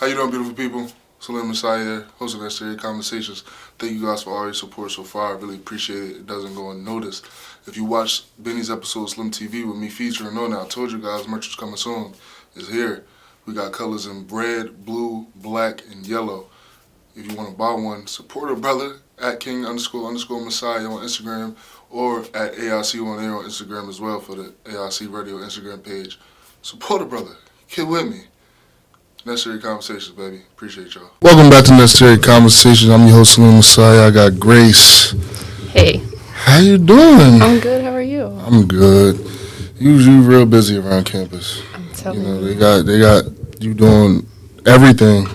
How you doing, beautiful people? Saleem Messiah, hosting Necessary Conversations. Thank you guys for all your support so far. I really appreciate it. It doesn't go unnoticed. If you watched Benny's episode Slim TV with me featuring Nona, I told you guys merch is coming soon. It's here. We got colors in red, blue, black, and yellow. If you want to buy one, support a brother at King__Messiah on Instagram or at AIC on air on Instagram as well for the AIC Radio Instagram page. Support a brother. Get with me. Necessary Conversations, baby. Appreciate y'all. Welcome back to Necessary Conversations. I'm your host, Saleem Messiah. I got Grace. Hey. How you doing? I'm good. How are you? I'm good. Usually real busy around campus. I'm telling you. They got you doing everything.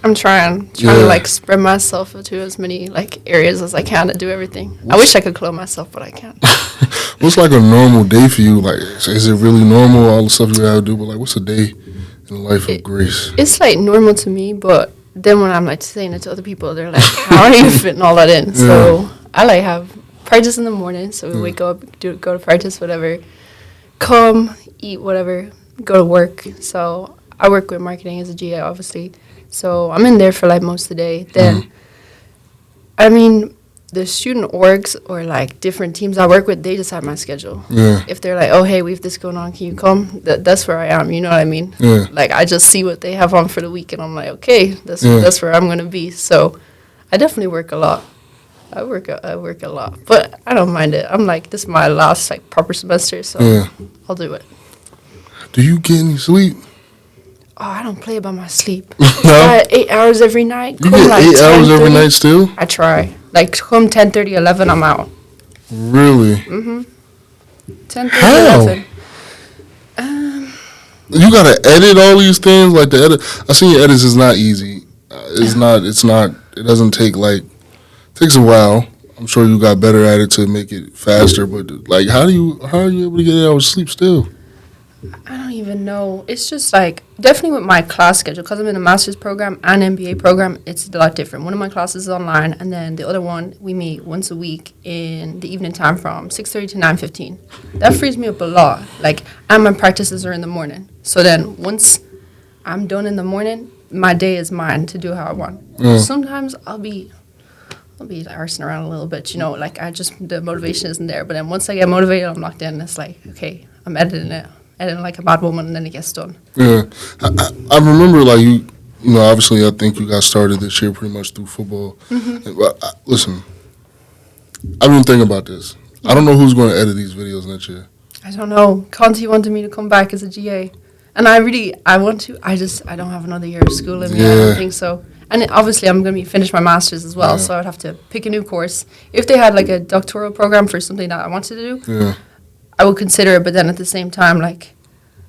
I'm trying to spread myself into as many areas as I can to do everything. I wish I could clone myself, but I can't. What's like a normal day for you? Is it really normal, all the stuff you have to do? But what's a day in the life of Grace? It's normal to me, but then when I'm saying it to other people, they're like, how are you fitting all that in? Yeah. So I have practice in the morning, so we wake up, go to practice, whatever, come, eat, whatever, go to work. So I work with marketing as a GA, obviously. So I'm in there for most of the day. Then, the student orgs or different teams I work with, they decide my schedule. Yeah. If they're oh, hey, we have this going on, can you come? That's where I am, you know what I mean? Yeah. I just see what they have on for the week, and I'm okay, that's where I'm going to be. So I definitely work a lot. I work a lot, but I don't mind it. I'm this is my last proper semester, so I'll do it. Do you get any sleep? Oh, I don't play about my sleep. No? 8 hours every night. You get 8 hours every night still? I try. Come 10:30, 11, I'm out. Really? 10:30, How? 11. You gotta edit all these things the edit. I seen your edits is not easy. It's not. It doesn't take takes a while. I'm sure you got better at it to make it faster. But how are you able to get 8 hours sleep still? I don't even know. It's just definitely with my class schedule, because I'm in a master's program and MBA program, it's a lot different. One of my classes is online, and then the other one, we meet once a week in the evening time from 6:30 to 9:15. That frees me up a lot. And my practices are in the morning. So then once I'm done in the morning, my day is mine to do how I want. Sometimes I'll be arsing around a little bit, the motivation isn't there. But then once I get motivated, I'm locked in. It's okay, I'm editing it. Like a bad woman, and then it gets done. Yeah. I remember, you obviously I think you got started this year pretty much through football. Listen, I've been thinking about this. I don't know who's going to edit these videos next year. I don't know. Conti wanted me to come back as a GA. And I want to. I don't have another year of school in me. I don't think so. And obviously I'm going to finish my master's as well, so I'd have to pick a new course. If they had a doctoral program for something that I wanted to do, I would consider it, but then at the same time,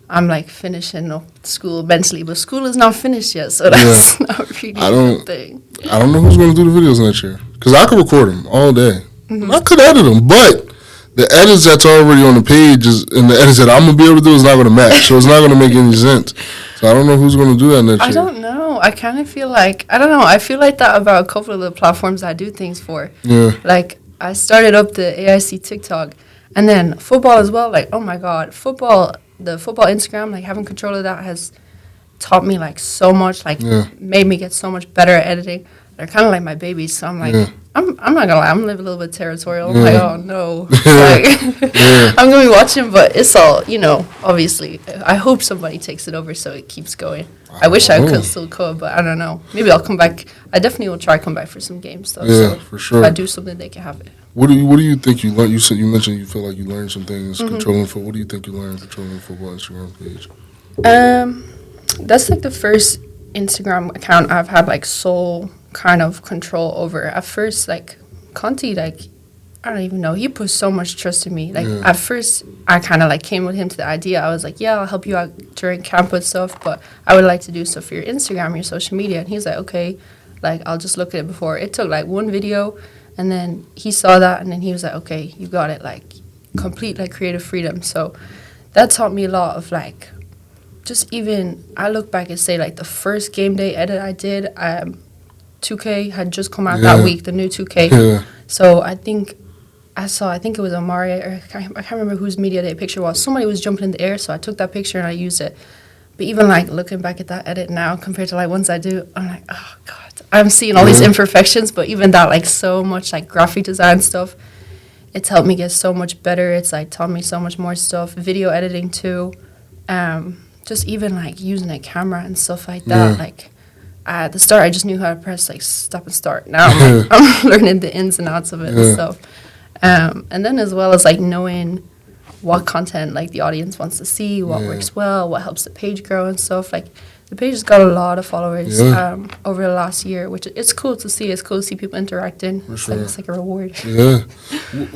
I'm finishing up school mentally, but school is not finished yet, so that's not really the thing. I don't know who's going to do the videos next year, because I could record them all day. I could edit them, but the edits that's already on the page and the edits that I'm going to be able to do is not going to match, so it's not going to make any sense. So I don't know who's going to do that next year. I don't know. I kind of feel I don't know. I feel that about a couple of the platforms I do things for. Yeah. I started up the AIC TikTok. And then football as well, oh my God, the football Instagram, having control of that has taught me so much, made me get so much better at editing. They're kind of like my babies, so I'm I'm not gonna lie, I'm living a little bit territorial. I'm oh no, I'm gonna be watching, but it's all obviously. I hope somebody takes it over so it keeps going. I wish I could still code, but I don't know. Maybe I'll come back. I definitely will try to come back for some games though. Yeah, so for sure. If I do something, they can have it. What do you think you learned? You mentioned you feel you learned some things controlling football. What do you think you learned controlling the football Instagram page? That's the first Instagram account I've had sole kind of control over. At first, Conti, I don't even know. He put so much trust in me. At first, I kind of came with him to the idea. I was yeah, I'll help you out during camp with stuff, but I would like to do stuff for your Instagram, your social media. And he's okay, I'll just look at it before. It took one video. And then he saw that, and then he was okay, you got it, complete, creative freedom. So that taught me a lot of, just even, I look back and say, the first game day edit I did, 2K had just come out that week, the new 2K. Yeah. So I think it was Amari, or I can't remember whose media day picture was. Somebody was jumping in the air, so I took that picture and I used it. But even like looking back at that edit now compared to like ones I do, I'm like, oh God, I'm seeing all these imperfections. But even that, like so much like graphic design stuff, it's helped me get so much better. It's like taught me so much more stuff. Video editing too. Just even like using a camera and stuff like that. Like at the start, I just knew how to press like stop and start. Now I'm, like, I'm learning the ins and outs of it and stuff. And then as well as like knowing what content like the audience wants to see, what works well, what helps the page grow and stuff. Like the page has got a lot of followers over the last year, which it's cool to see. It's cool to see people interacting. It's like a reward. Yeah.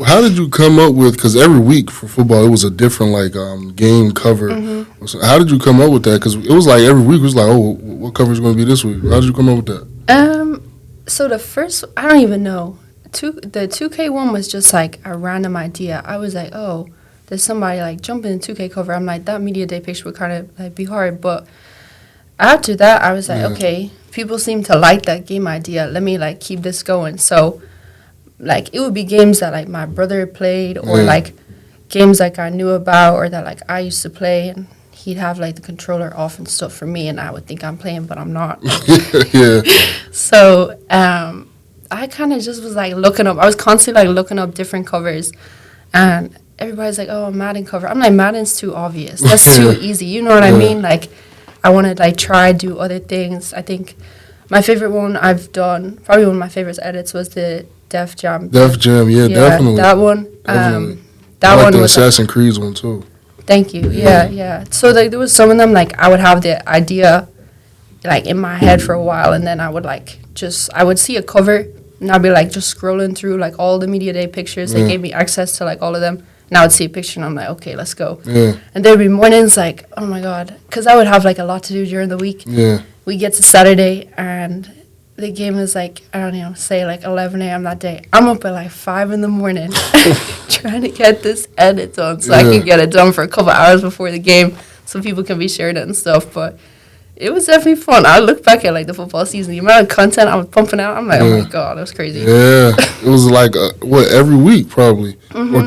How did you come up with, because every week for football it was a different like game cover. So how did you come up with that? Because it was like every week it was like, oh, what cover is going to be this week? How did you come up with that? So the first, I don't even know. The 2K one was just like a random idea. I was like, oh, there's somebody like jumping in 2K cover. I'm like, that media day picture would kind of like be hard. But after that, I was like, okay, people seem to like that game idea. Let me like keep this going. So like it would be games that like my brother played or like games like I knew about or that like I used to play, and he'd have like the controller off and stuff for me, and I would think I'm playing, but I'm not. So I kind of just was like looking up. I was constantly like looking up different covers, and everybody's like, oh, Madden cover. I'm like, Madden's too obvious. That's too easy. You know what I mean? Like, I want to, like, try do other things. I think my favorite one I've done, probably one of my favorite edits was the Def Jam. Def Jam, definitely. That one. Definitely. That I like one the was Assassin's Creed one, too. Thank you. Yeah. So, like, there was some of them, like, I would have the idea, like, in my head for a while, and then I would, like, I would see a cover, and I'd be, like, just scrolling through, like, all the Media Day pictures. They gave me access to, like, all of them. And I would see a picture, and I'm like, okay, let's go. And there'd be mornings like, oh, my God. Because I would have, like, a lot to do during the week. We get to Saturday, and the game is, like, I don't know, say, like, 11 a.m. that day. I'm up at, like, 5 in the morning trying to get this edit done so I can get it done for a couple hours before the game so people can be sharing it and stuff. But it was definitely fun. I look back at, like, the football season. The amount of content I was pumping out, I'm like, oh, my God, that was crazy. Yeah. It was, like, every week probably? Or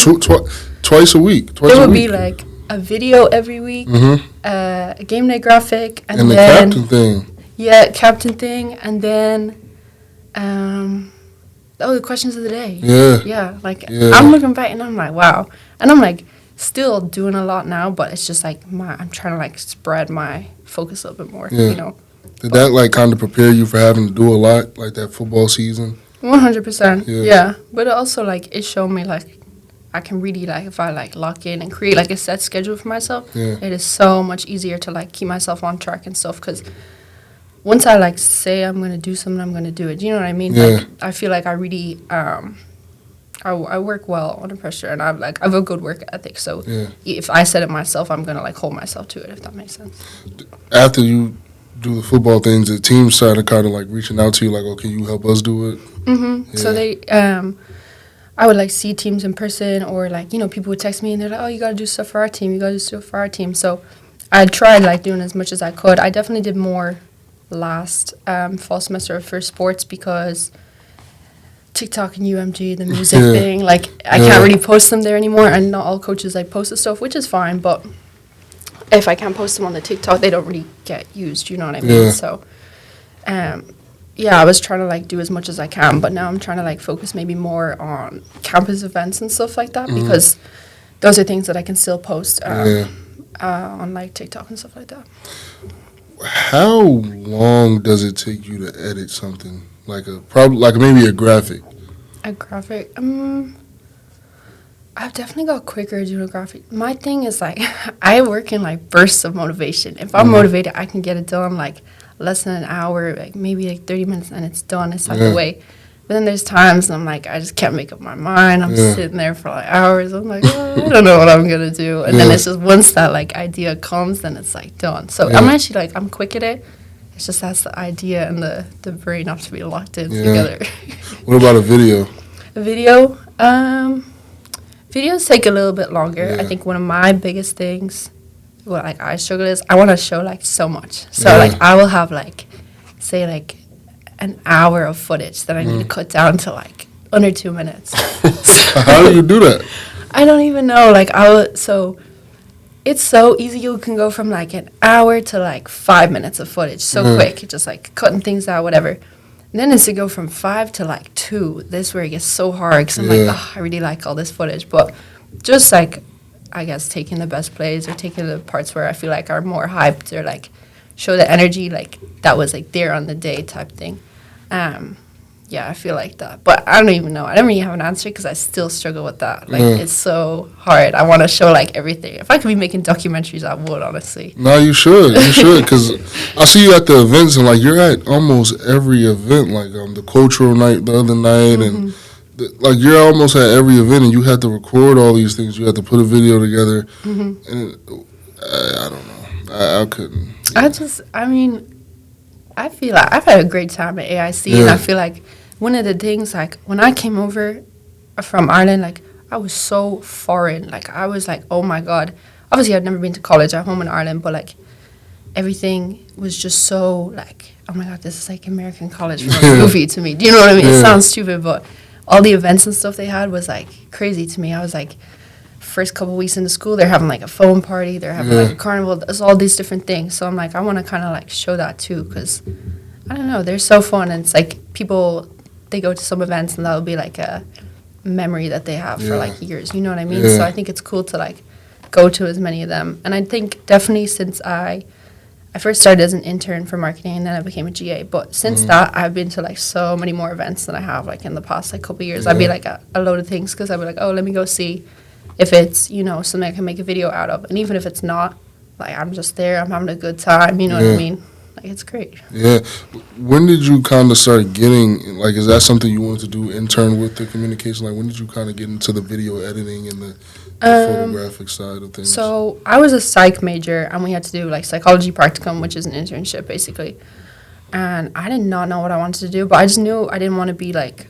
twice a week? It would be, like, a video every week, a game day graphic, and then the captain thing. Yeah, captain thing, and then, the questions of the day. Yeah, I'm looking back, and I'm like, wow. And I'm, like, still doing a lot now, but it's just, like, I'm trying to, like, spread my focus a little bit more, you know. Did that, like, kind of prepare you for having to do a lot, like that football season? 100%, yeah. But it also, like, it showed me, like, I can really, like, if I, like, lock in and create, like, a set schedule for myself, it is so much easier to, like, keep myself on track and stuff, because once I, like, say I'm going to do something, I'm going to do it. Do you know what I mean? Like, I feel like I really, I work well under pressure, and I have a good work ethic, so if I set it myself, I'm going to, like, hold myself to it, if that makes sense. After you do the football things, the team started kind of, like, reaching out to you, like, oh, can you help us do it? So they, I would, like, see teams in person, or, like, you know, people would text me, and they're like, oh, you got to do stuff for our team. You got to do stuff for our team. So I tried, like, doing as much as I could. I definitely did more last fall semester for sports because TikTok and UMG, the music thing, like, I can't really post them there anymore, and not all coaches, like, post the stuff, which is fine, but if I can't post them on the TikTok, they don't really get used, you know what I mean? So, I was trying to, like, do as much as I can, but now I'm trying to, like, focus maybe more on campus events and stuff like that, because those are things that I can still post on, like, TikTok and stuff like that. How long does it take you to edit something? Like maybe a graphic? A graphic? I've definitely got quicker doing a graphic. My thing is, like, I work in, like, bursts of motivation. If I'm motivated, I can get it done, like, less than an hour, like, maybe, like, 30 minutes, and it's done. It's out the way. But then there's times I'm like, I just can't make up my mind. I'm sitting there for, like, hours. I'm like, oh, I don't know what I'm going to do. And then it's just once that, like, idea comes, then it's, like, done. So I'm actually, like, I'm quick at it. It's just that's the idea and the brain have to be locked in together. What about a video? A video? Videos take a little bit longer. I think one of my biggest things, what, like, I struggle is I want to show, like, so much. So, like, I will have, like, say, like, an hour of footage that I need to cut down to, like, under 2 minutes. How do you do that? I don't even know. Like, it's so easy. You can go from like an hour to like 5 minutes of footage so quick, just like cutting things out, whatever. And then it's to go from 5 to like 2. This is where it gets so hard because I'm like, oh, I really like all this footage. But just like, I guess, taking the best plays or taking the parts where I feel like are more hyped or like show the energy, like that was like there on the day type thing. Yeah, I feel like that. But I don't even know. I don't really have an answer because I still struggle with that. Like, it's so hard. I want to show, like, everything. If I could be making documentaries, I would, honestly. No, you should. You should, because I see you at the events, and, like, you're at almost every event, like the cultural night the other night, and, like, you're almost at every event, and you had to record all these things. You had to put a video together, and I don't know. I couldn't. I feel like I've had a great time at AIC, and I feel like one of the things, like, when I came over from Ireland, like, I was so foreign. Like, I was like, oh, my God. Obviously, I'd never been to college at home in Ireland, but, like, everything was just so, like, oh, my God, this is, like, American college from a movie to me. Do you know what I mean? It sounds stupid, but all the events and stuff they had was, like, crazy to me. I was, like, first couple weeks into school, they're having, like, a phone party. They're having, like, a carnival. There's all these different things. So I'm, like, I want to kind of, like, show that, too, because, I don't know, they're so fun. And it's, like, people, they go to some events, and that'll be, like, a memory that they have for, like, years. You know what I mean? So I think it's cool to, like, go to as many of them. And I think definitely since I first started as an intern for marketing, and then I became a GA. But since that, I've been to, like, so many more events than I have, like, in the past, like, couple of years. I'd be, like, a load of things because I'd be like, oh, let me go see if it's, you know, something I can make a video out of. And even if it's not, like, I'm just there, I'm having a good time, you know what I mean? Like, it's great. Yeah. When did you kind of start getting, like, is that something you wanted to do, intern with the communication? Like, when did you kind of get into the video editing and the photographic side of things? So I was a psych major, and we had to do, like, psychology practicum, which is an internship, basically. And I did not know what I wanted to do, but I just knew I didn't want to be, like,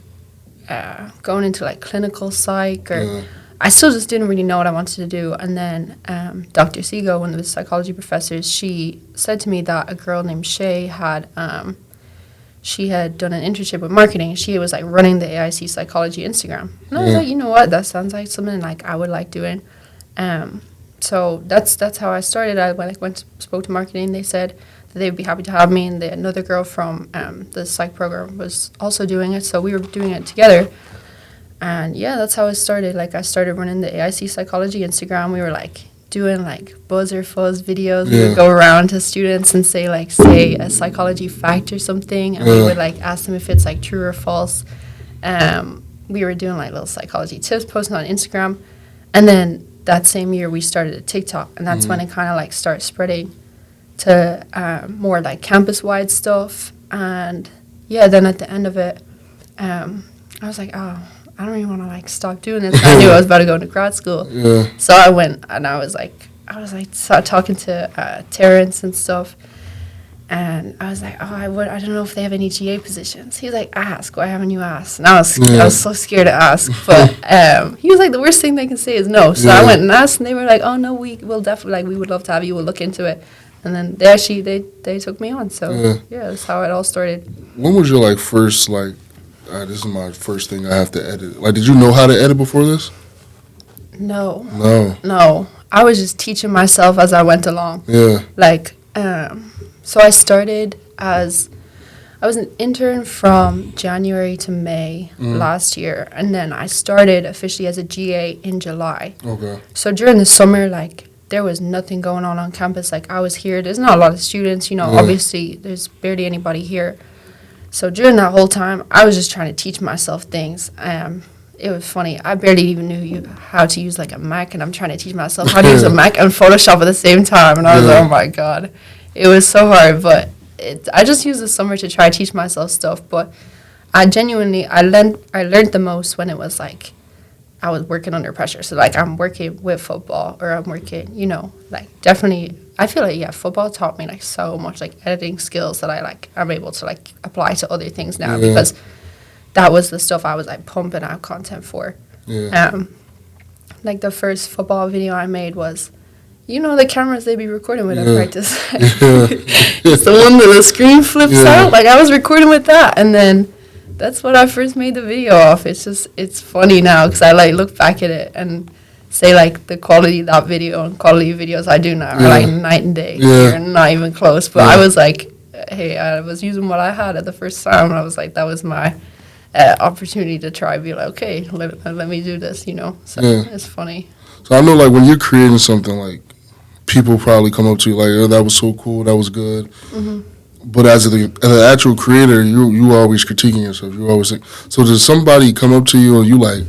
going into, like, clinical psych or... I still just didn't really know what I wanted to do. And then Dr. Seago, one of the psychology professors, she said to me that a girl named Shay had she had done an internship with marketing. She was, like, running the AIC psychology Instagram. And I was like, you know what? That sounds like something, like, I would like doing. So that's how I started. I spoke to marketing. They said that they would be happy to have me. And another girl from the psych program was also doing it. So we were doing it together. And, yeah, that's how it started. Like, I started running the AIC Psychology Instagram. We were, like, doing, like, buzz or fuzz videos. We would go around to students and say a psychology fact or something. And we would, like, ask them if it's, like, true or false. We were doing, like, little psychology tips, posting on Instagram. And then that same year, we started a TikTok. And that's when it kind of, like, started spreading to more, like, campus-wide stuff. And, yeah, then at the end of it, I was like, oh, I don't even want to, like, stop doing this. I knew I was about to go into grad school. So I went, and I was like, started talking to Terrence and stuff. And I was like, oh, I don't know if they have any GA positions. He was like, ask. Why haven't you asked? And I was so scared to ask. But he was like, the worst thing they can say is no. So I went and asked, and they were like, oh, no, we will definitely, like, we would love to have you. We'll look into it. And then they took me on. So, yeah, that's how it all started. When was your, like, first, like, this is my first thing I have to edit. Like, did you know how to edit before this? No. I was just teaching myself as I went along. Like, so I started I was an intern from January to May last year. And then I started officially as a GA in July. Okay. So during the summer, like, there was nothing going on campus. Like, I was here. There's not a lot of students, you know, obviously there's barely anybody here. So during that whole time, I was just trying to teach myself things. It was funny. I barely even knew how to use, like, a Mac, and I'm trying to teach myself how to use a Mac and Photoshop at the same time. And I was like, oh, my God. It was so hard, but I just used the summer to try to teach myself stuff. But I learned the most when it was, like, I was working under pressure. So, like, I'm working with football, or I'm working, you know, like, definitely, I feel like, football taught me, like, so much, like, editing skills that I'm able to, like, apply to other things now because that was the stuff I was, like, pumping out content for. Like, the first football video I made was, you know, the cameras they be recording with at practice. It's the one that the screen flips out. Like, I was recording with that, and then that's what I first made the video off. It's funny now because I, like, look back at it and say like the quality of that video and quality of videos I do now are like night and day. Yeah. They're not even close. But I was like, hey, I was using what I had at the first time. And I was like, that was my opportunity to try be like, okay, let me do this, you know. So it's funny. So I know like when you're creating something, like people probably come up to you like, oh, that was so cool, that was good. But as an actual creator, you are always critiquing yourself. You always think. So does somebody come up to you and you like,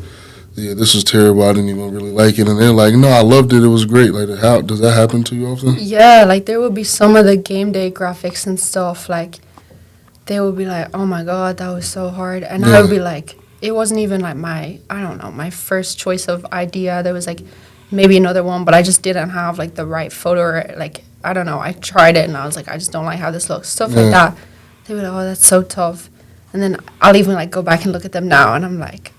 yeah, this is terrible, I didn't even really like it, and they're like, no, I loved it, it was great. Like, how does that happen to you often? Yeah, like there would be some of the game day graphics and stuff, like they would be like, oh my god, that was so hard. And I would be like, it wasn't even like my first choice of idea. There was like maybe another one, but I just didn't have like the right photo, or like, I don't know, I tried it and I was like, I just don't like how this looks. Stuff like that. They were like, oh, that's so tough. And then I'll even like go back and look at them now and I'm like,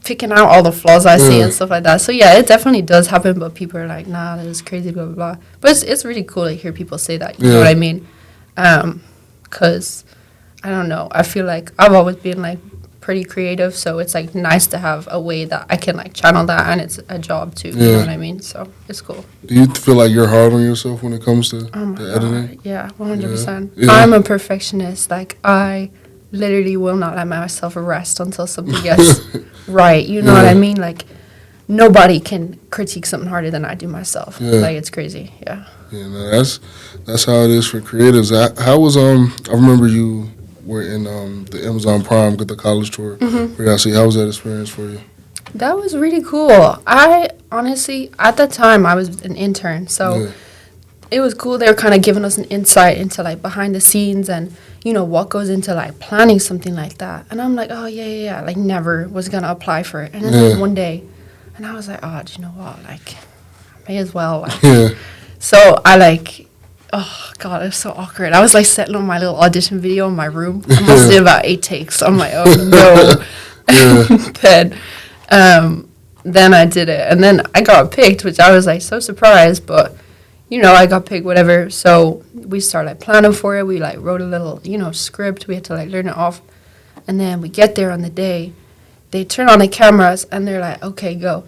picking out all the flaws I see and stuff like that. So yeah, it definitely does happen, but people are like, nah, that was crazy, blah, blah, blah. But it's really cool to hear people say that, you know what I mean? Because, I don't know, I feel like I've always been like pretty creative, so it's like nice to have a way that I can like channel that, and it's a job too, you know what I mean? So it's cool. Do you feel like you're hard on yourself when it comes to the editing? Yeah, 100%. I'm a perfectionist. Like, I literally will not let myself rest until something gets right. You know what I mean? Like, nobody can critique something harder than I do myself. Like, it's crazy. Yeah. Yeah, no, that's how it is for creatives. How was I remember you were in the Amazon Prime, got the college tour. How was that experience for you? That was really cool. I honestly, at that time, I was an intern, so it was cool. They were kind of giving us an insight into like behind the scenes and, you know, what goes into like planning something like that. And I'm like, oh yeah. Like, never was gonna apply for it. And then one day, and I was like, oh, do you know what? Like, I may as well. Like, so I like, oh god, it was so awkward. I was like setting on my little audition video in my room. I must did about 8 takes. I'm like, oh no. Then I did it, and then I got picked, which I was like so surprised, but you know, I got picked, whatever. So we started like planning for it. We like wrote a little, you know, script. We had to like learn it off, and then we get there on the day. They turn on the cameras and they're like, okay, go.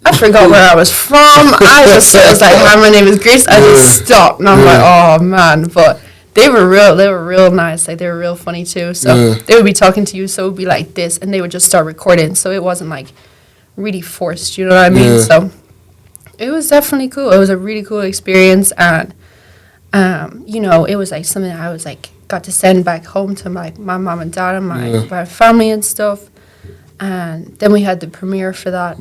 I forgot where I was from. I was like, hi, my name is Grace. I just stopped, and I'm like, oh man. But they were real nice. Like, they were real funny too. So they would be talking to you, so it would be like this, and they would just start recording. So it wasn't like really forced, you know what I mean? So it was definitely cool. It was a really cool experience, and you know, it was like something I was like got to send back home to my mom and dad and my family and stuff. And then we had the premiere for that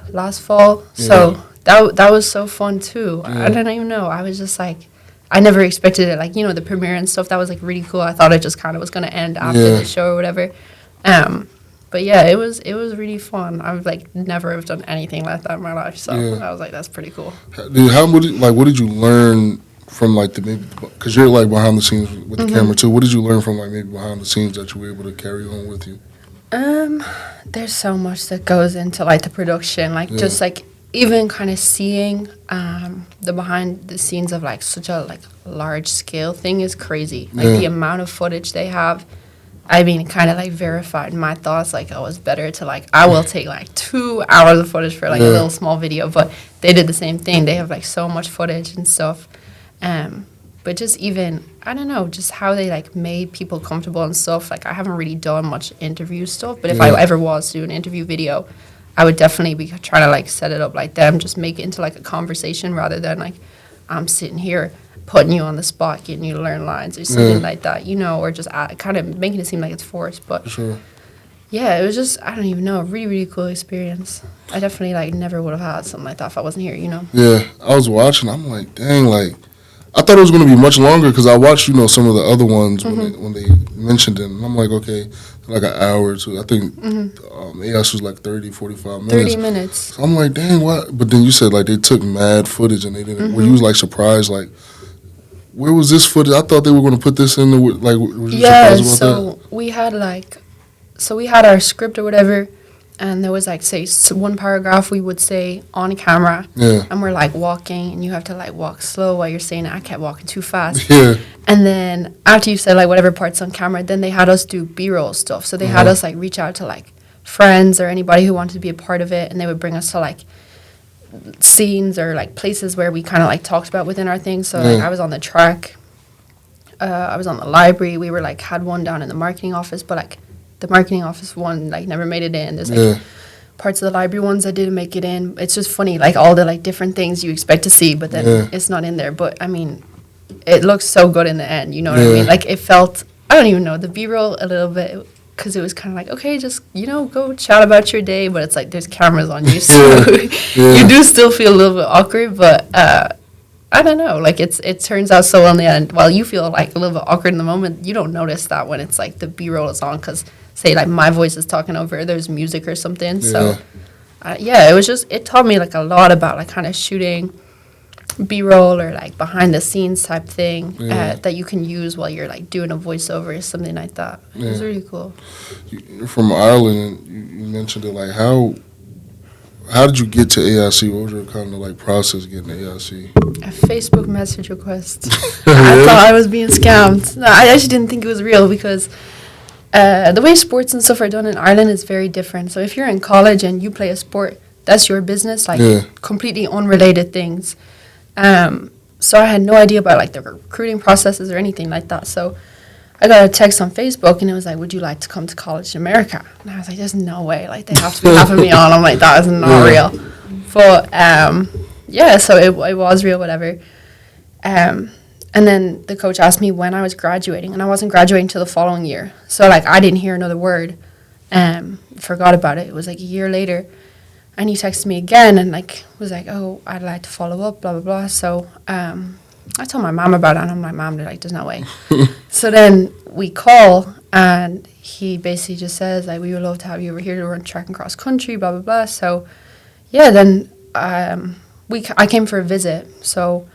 last fall. So that was so fun too. I don't even know. I was just like, I never expected it. Like, you know, the premiere and stuff, that was like really cool. I thought it just kind of was going to end after the show or whatever. But yeah, it was really fun. I would like never have done anything like that in my life. So I was like, that's pretty cool. What did you learn from like because you're like behind the scenes with the camera too. What did you learn from like maybe behind the scenes that you were able to carry on with you? There's so much that goes into like the production, like just like even kind of seeing the behind the scenes of like such a like large scale thing is crazy. Like the amount of footage they have. I mean, kind of like verified my thoughts. Like, oh, it's better to like, I will take like 2 hours of footage for like a little small video, but they did the same thing. They have like so much footage and stuff. But just even, I don't know, just how they like made people comfortable and stuff. Like, I haven't really done much interview stuff, but if I ever was to do an interview video, I would definitely be trying to like set it up like them, just make it into like a conversation rather than like I'm sitting here putting you on the spot, getting you to learn lines or something like that, you know, or just kind of making it seem like it's forced. But yeah, it was just, I don't even know, a really, really cool experience. I definitely like never would have had something like that if I wasn't here, you know. Yeah, I was watching, I'm like, dang, like, I thought it was going to be much longer because I watched, you know, some of the other ones when they mentioned it. And I'm like, okay, like an hour or two. I think AS was like 30, 45 minutes. 30 minutes. So I'm like, dang, what? But then you said, like, they took mad footage and they didn't. Were you, like, surprised? Like, where was this footage? I thought they were going to put this in the, like, were you surprised about that? We had, like, we had our script or whatever. And there was, like, say, one paragraph we would say on camera. Yeah. And we're, like, walking, and you have to, like, walk slow while you're saying it. I kept walking too fast. Yeah. And then after you said, like, whatever part's on camera, then they had us do B-roll stuff. So they had us, like, reach out to, like, friends or anybody who wanted to be a part of it. And they would bring us to, like, scenes or like places where we kind of like talked about within our things. So like I was on the track, I was on the library. We were like had one down in the marketing office, but like the marketing office one like never made it in. There's like parts of the library ones that didn't make it in. It's just funny, like all the like different things you expect to see, but then it's not in there. But I mean, it looks so good in the end. You know what I mean? Like it felt. I don't even know the B-roll a little bit. Because it was kind of like, okay, just, go chat about your day. But it's like there's cameras on you. So you do still feel a little bit awkward. But I don't know. Like, it turns out so well in the end. While you feel like a little bit awkward in the moment, you don't notice that when it's like the B-roll is on. Because, say, like my voice is talking over, there's music or something. So, it was just, it taught me like a lot about like kind of shooting B-roll or like behind the scenes type thing that you can use while you're like doing a voiceover or something like that. It was really cool. You're from Ireland. You mentioned it. Like how did you get to AIC? What was your kind of like process getting to AIC? A Facebook message request. I thought I was being scammed. No, I actually didn't think it was real because the way sports and stuff are done in Ireland is very different. So if you're in college and you play a sport, that's your business. Like completely unrelated things. So I had no idea about like the recruiting processes or anything like that. So I got a text on Facebook and it was like, would you like to come to college in America? And I was like, there's no way. Like they have to be having me on. I'm like, that is not real. But so it was real, whatever. And then the coach asked me when I was graduating, and I wasn't graduating till the following year. So like I didn't hear another word. Forgot about it. It was like a year later. And he texted me again and like was like, oh, I'd like to follow up, blah, blah, blah. So I told my mom about it, and I'm like, Mom, they're like, there's no way. So then we call, and he basically just says, like, we would love to have you over here to run track and cross country, blah, blah, blah. So, then I came for a visit. So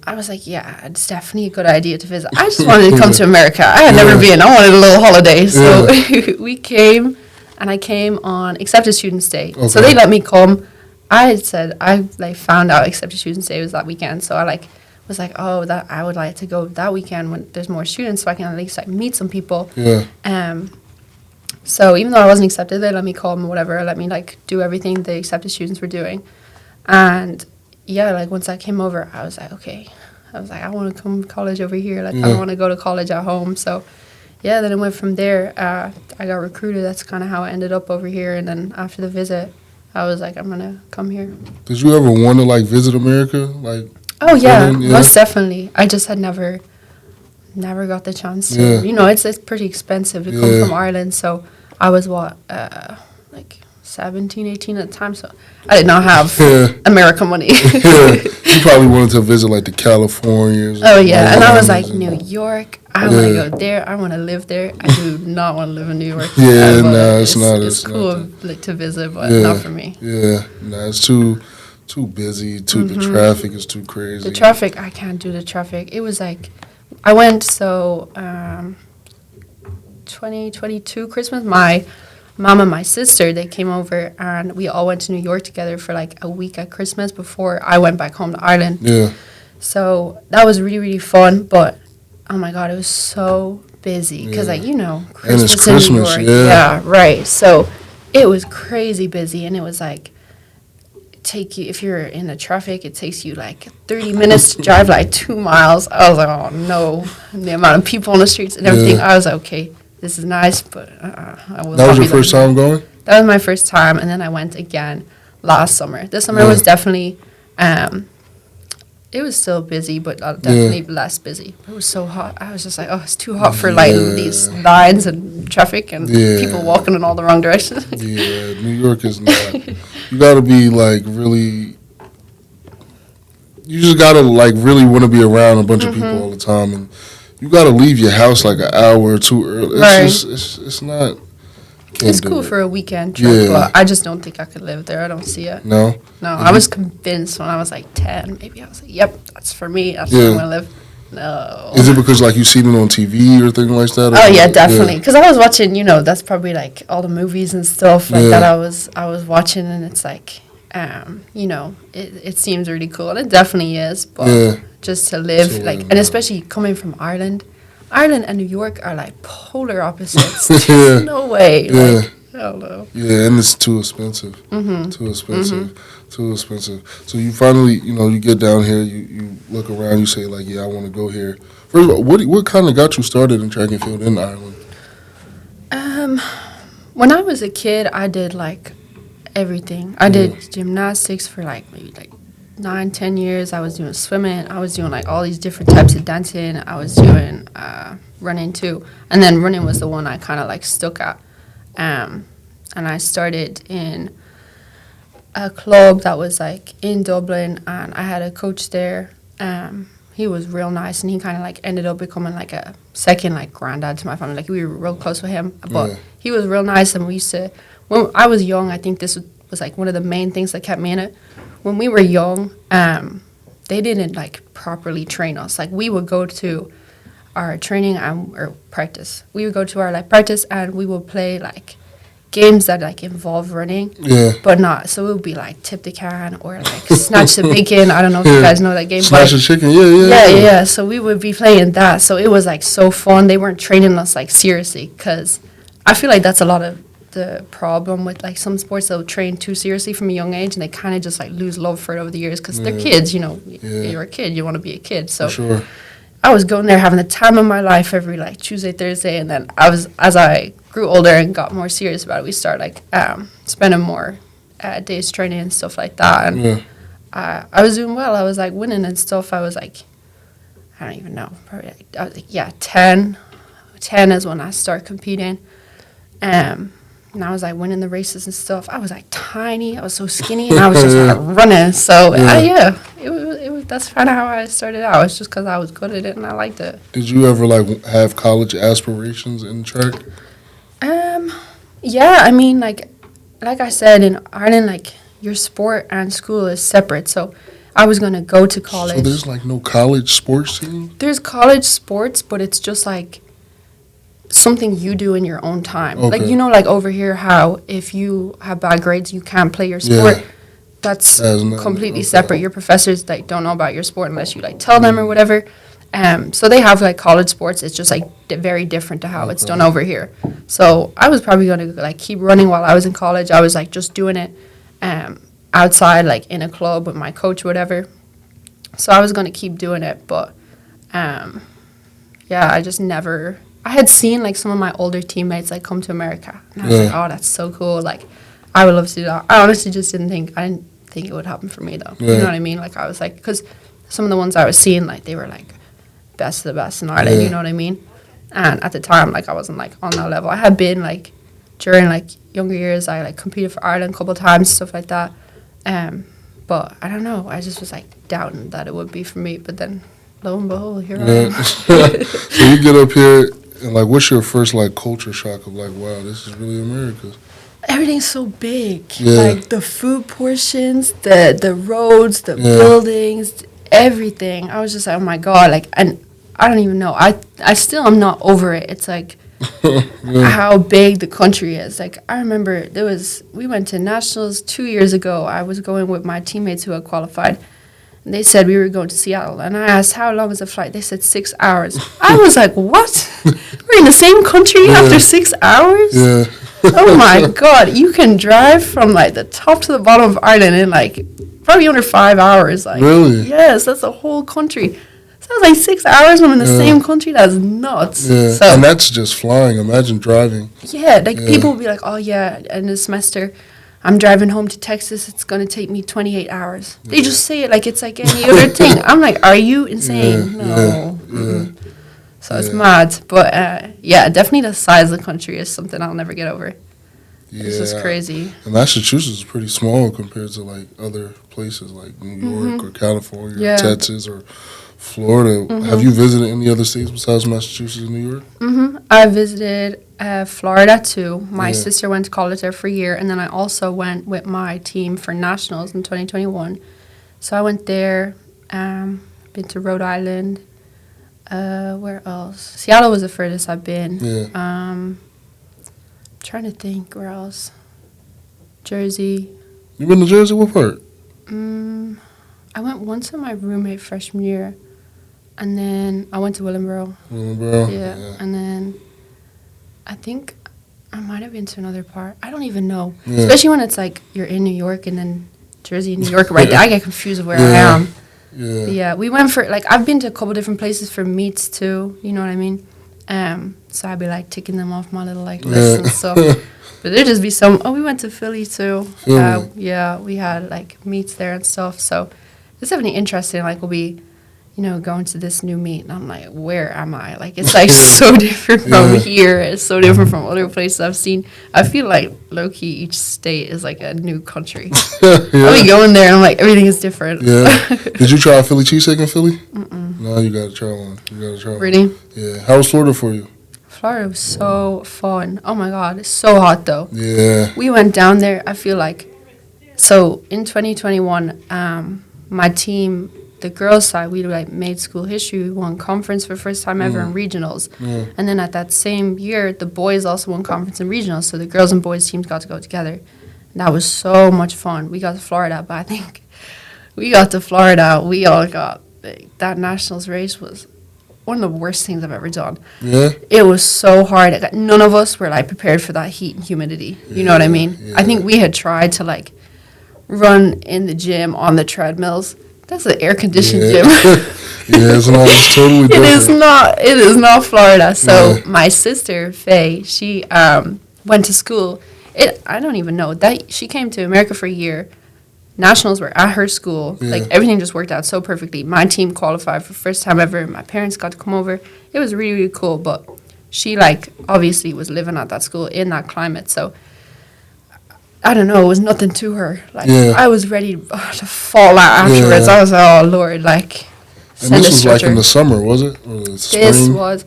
I was like, yeah, it's definitely a good idea to visit. I just wanted to come to America. I had never been. I wanted a little holiday. So we came. And I came on Accepted Students Day. Okay. So they let me come. I said, I found out Accepted Students Day was that weekend. So I was like, oh, that I would like to go that weekend when there's more students so I can at least meet some people. Yeah. So even though I wasn't accepted, they let me come, whatever. Let me do everything the accepted students were doing. And once I came over, I was like, okay. I was like, I want to come to college over here. I don't want to go to college at home. So then it went from there. I got recruited. That's kind of how I ended up over here. And then after the visit, I was like, I'm going to come here. Did you ever want to, visit America? Oh, yeah, most definitely. I just had never got the chance to. Yeah. It's pretty expensive to come from Ireland. So I was, 17, 18 at the time. So I did not have American money. You probably wanted to visit, the Californias. Oh, yeah. And I was like, New York. I want to go there. I want to live there. I do not want to live in New York. Yeah, it's not. It's cool to visit, but not for me. Yeah, it's too busy. The traffic is too crazy. The traffic, I can't do the traffic. It was I went, 2022 Christmas, my mom and my sister, they came over and we all went to New York together for a week at Christmas before I went back home to Ireland. Yeah. So that was really, really fun, but oh my God, it was so busy because Christmas, and it's Christmas in New York. Yeah, right. So it was crazy busy, and it was if you're in the traffic, it takes you 30 minutes to drive 2 miles. I was like, oh no, and the amount of people on the streets and everything. I was like, okay, this is nice, but I will. That was your first time going? That was my first time, and then I went again last summer. This summer was definitely, it was still busy, but definitely less busy. It was so hot. I was just like, oh, it's too hot for these lines and traffic and people walking in all the wrong directions. Yeah, New York is not. You got to be really. You just got to really want to be around a bunch of people all the time, and you got to leave your house an hour or two early. It's not. It's cool for a weekend trip, but I just don't think I could live there. I don't see it. No? No, I was convinced when I was 10, maybe. I was like, yep, that's for me. That's where I'm going to live. No. Is it because, you seen it on TV or things like that? Oh, yeah, definitely. Because I was watching, that's probably, all the movies and stuff that I was watching, and it's it seems really cool, and it definitely is, but just to live, and especially coming from Ireland and New York are polar opposites. There's no way. Hell no. Yeah, and it's too expensive. Mm-hmm. Too expensive. Too expensive. So you finally, you get down here, you look around, you say, like, yeah, I want to go here. First of all, what kind of got you started in track and field in Ireland? When I was a kid, I did like everything. I did gymnastics for like maybe like 9, 10 years. I was doing swimming. I was doing like all these different types of dancing. I was doing running too, and then running was the one I kind of like stuck at. And I started in a club that was like in Dublin, and I had a coach there. He was real nice, and he kind of like ended up becoming like a second like granddad to my family. Like we were real close with him, but he was real nice, and we used to. When I was young, I think this was like one of the main things that kept me in it. When we were young, they didn't like properly train us. Like we would go to our training or practice. We would go to our like practice, and we would play like games that like involve running, but not. So it would be like tip the can or like snatch the bacon. I don't know if you guys know that game. Snatch the chicken, yeah. So we would be playing that. So it was like so fun. They weren't training us like seriously, because I feel like that's a lot of the problem with like some sports. They'll train too seriously from a young age, and they kind of just like lose love for it over the years, because they're kids. You're a kid. You want to be a kid. So. For sure. I was going there having the time of my life every like Tuesday, Thursday, and then as I grew older and got more serious about it, we started like spending more days training and stuff like that. And I was doing well. I was like winning and stuff. I was like, I don't even know, probably like, I was like 10. 10 is when I started competing. And I was like winning the races and stuff. I was like tiny. I was so skinny, and I was just like running. So it was. That's kind of how I started out. It's just because I was good at it and I liked it. Did you ever like have college aspirations in track? Yeah. I mean, like I said, in Ireland, like your sport and school is separate. So I was gonna go to college. So there's like no college sports team? There's college sports, but it's just like something you do in your own time. Okay. Like, like over here, how if you have bad grades, you can't play your sport. Yeah. That's completely separate. Your professors like don't know about your sport unless you like tell them or whatever. So they have like college sports. It's just like very different to how it's done over here. So I was probably gonna like keep running while I was in college. I was like just doing it outside, like in a club with my coach or whatever. So I was gonna keep doing it, but I just never. I had seen like some of my older teammates like come to America, and I was like, oh, that's so cool. Like, I would love to do that. I honestly just didn't think it would happen for me though. You know what I mean? Like I was like, because some of the ones I was seeing, like they were like best of the best in Ireland. You know what I mean? And at the time, like I wasn't like on that level. I had been like during like younger years, I like competed for Ireland a couple of times, stuff like that. But I don't know. I just was like doubting that it would be for me. But then lo and behold, here I am. So you get up here. And, like, what's your first, like, culture shock of, like, wow, this is really America? Everything's so big. Like, the food portions, the roads, the buildings, everything. I was just like, oh, my God. Like, and I don't even know. I still am not over it. It's, like, how big the country is. Like, I remember we went to Nationals 2 years ago. I was going with my teammates who had qualified. And they said we were going to Seattle. And I asked, how long is the flight? They said 6 hours. I was like, what? We're in the same country after 6 hours? Yeah. Oh, my God. You can drive from, like, the top to the bottom of Ireland in, like, probably under 5 hours. Like, really? Yes, that's a whole country. So I was like, 6 hours when I'm in the same country? That's nuts. Yeah, so, and that's just flying. Imagine driving. Yeah, like, people will be like, oh, yeah, in the semester, I'm driving home to Texas. It's going to take me 28 hours. They just say it like it's like any other thing. I'm like, are you insane? No. So it's mad. But, definitely the size of the country is something I'll never get over. Yeah. It's just crazy. And Massachusetts is pretty small compared to, like, other places like New York or California or Texas or Florida. Have you visited any other states besides Massachusetts and New York? I visited Florida too. My sister went to college there for a year, and then I also went with my team for nationals in 2021. So I went there, been to Rhode Island. Where else? Seattle was the furthest I've been. Trying to think where else. Jersey. You been to Jersey? What part? I went once with my roommate freshman year, and then I went to Willingboro. Willingboro? Yeah. And then I think I might have been to another part. I don't even know. Yeah. Especially when it's like you're in New York and then Jersey and New York right there. I get confused of where I Yeah. am. Yeah. Yeah, we went for like I've been to a couple different places for meets too. You know what I mean? So I'd be like ticking them off my little like list and stuff. But there'd just be some. Oh, we went to Philly too. Philly. Yeah, we had like meets there and stuff. So it's definitely interesting. Like we'll be, going to this new meet, and I'm like, where am I? Like it's like so different from here. It's so different from other places I've seen. I feel like low key each state is like a new country. I'll be going there and I'm like everything is different. Yeah. Did you try a Philly cheesesteak in Philly? No, you gotta try one. Really? Yeah. How was Florida for you? Florida was so fun. Oh my God, it's so hot though. Yeah. We went down there, I feel like, so in 2021, my team, the girls' side, we like made school history. We won conference for the first time ever in regionals. And then at that same year, the boys also won conference and regionals. So the girls and boys teams got to go together. And that was so much fun. We got to Florida, but I think we got to Florida. We all got, that nationals race was one of the worst things I've ever done. Yeah. It was so hard. None of us were like prepared for that heat and humidity. You know what I mean? Yeah. I think we had tried to like run in the gym on the treadmills. That's an air conditioned gym. Yeah, it's totally different. It is not Florida. So my sister Faye, she went to school. I don't even know that she came to America for a year. Nationals were at her school. Yeah. Like everything just worked out so perfectly. My team qualified for the first time ever. My parents got to come over. It was really, really cool. But she like obviously was living at that school in that climate. So I don't know. It was nothing to her. Like I was ready to fall out afterwards. I was like, oh Lord, like. And this was like in the summer, was it? Or the spring?